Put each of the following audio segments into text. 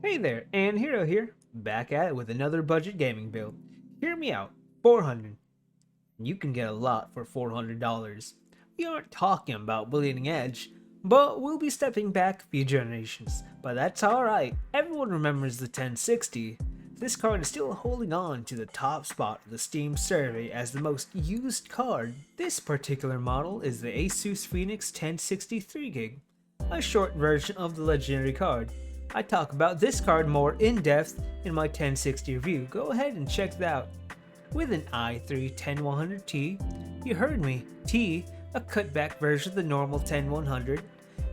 Hey there, and Hero here, back at it with another budget gaming build. Hear me out, 400. You can get a lot for $400. We aren't talking about bleeding edge, but we'll be stepping back a few generations. But that's alright, everyone remembers the 1060. This card is still holding on to the top spot of the Steam survey as the most used card. This particular model is the Asus Phoenix 1063 gig, a short version of the legendary card. I talk about this card more in depth in my 1060 review, go ahead and check that out. With an i3 10100T, you heard me, T, a cutback version of the normal 10100.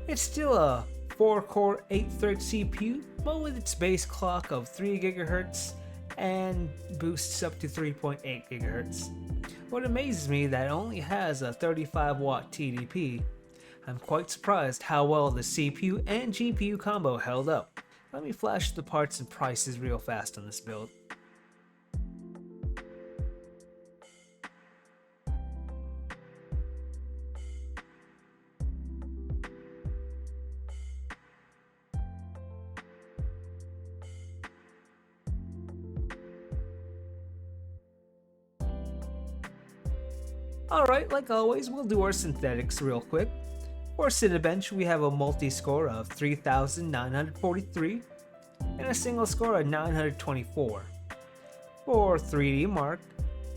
It's still a 4-core 8-thread CPU, but with its base clock of 3 GHz and boosts up to 3.8 GHz. What amazes me that it only has a 35-watt TDP. I'm quite surprised how well the CPU and GPU combo held up. Let me flash the parts and prices real fast on this build. Alright, like always, we'll do our synthetics real quick. For Cinebench, we have a multi-score of 3,943 and a single score of 924. For 3D Mark,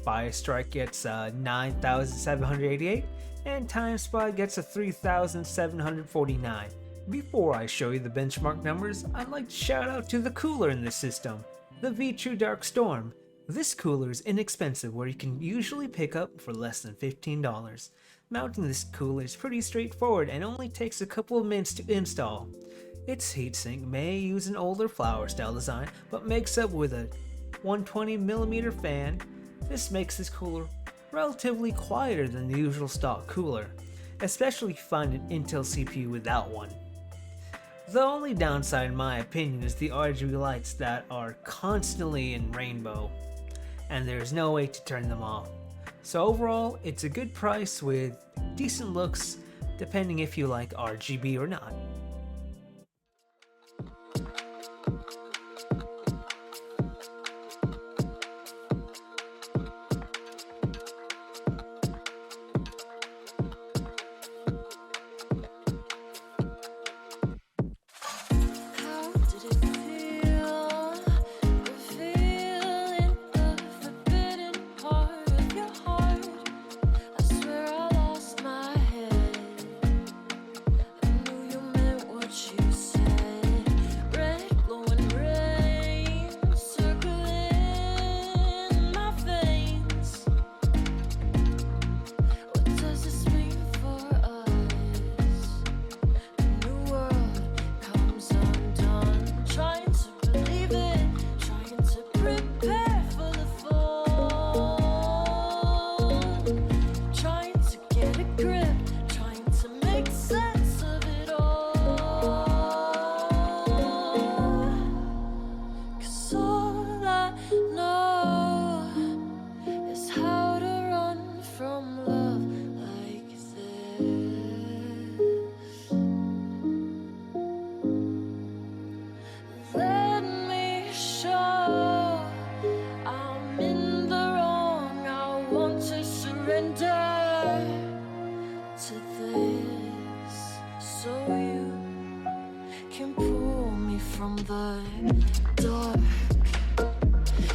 Firestrike gets 9,788 and Time Spy gets a 3,749. Before I show you the benchmark numbers, I'd like to shout out to the cooler in this system, the V-True Dark Storm. This cooler is inexpensive where you can usually pick up for less than $15. Mounting this cooler is pretty straightforward and only takes a couple of minutes to install. Its heatsink may use an older flower style design, but makes up with a 120mm fan. This makes this cooler relatively quieter than the usual stock cooler, especially if you find an Intel CPU without one. The only downside in my opinion is the RGB lights that are constantly in rainbow, and there's no way to turn them off. So overall, it's a good price with decent looks, depending if you like RGB or not.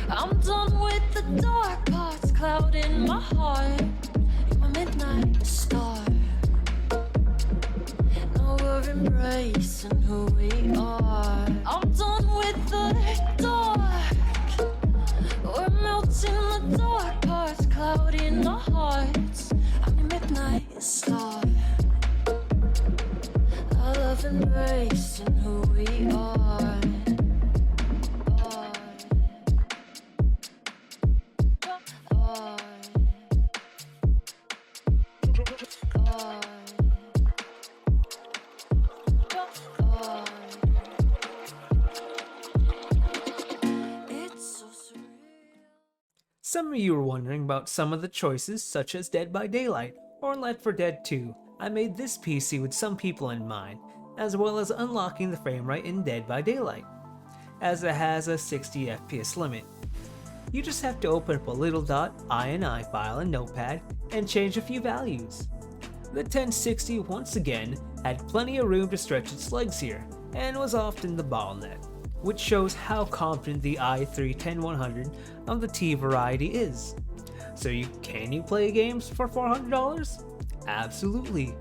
I'm done with the dark parts clouding my heart. In my midnight star, now we're embracing who we are. I'm done with the dark. We're melting the dark parts clouding our hearts. I'm a midnight star. I love embracing who we are. Some of you were wondering about some of the choices, such as Dead by Daylight or Left 4 Dead 2. I made this PC with some people in mind, as well as unlocking the frame rate in Dead by Daylight. as it has a 60 FPS limit. You just have to open up a little .ini file in Notepad and change a few values. The 1060 once again had plenty of room to stretch its legs here, and was often the bottleneck, which shows how confident the i3-10100 of the T variety is. So can you play games for $400? Absolutely,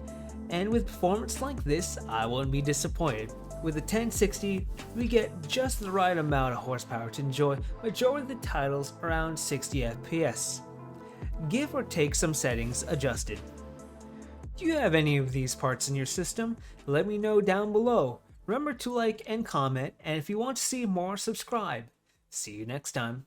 and with performance like this, I wouldn't be disappointed. With the 1060, we get just the right amount of horsepower to enjoy majority of the titles around 60 FPS. Give or take some settings adjusted. Do you have any of these parts in your system? Let me know down below. Remember to like and comment, and if you want to see more, subscribe. See you next time.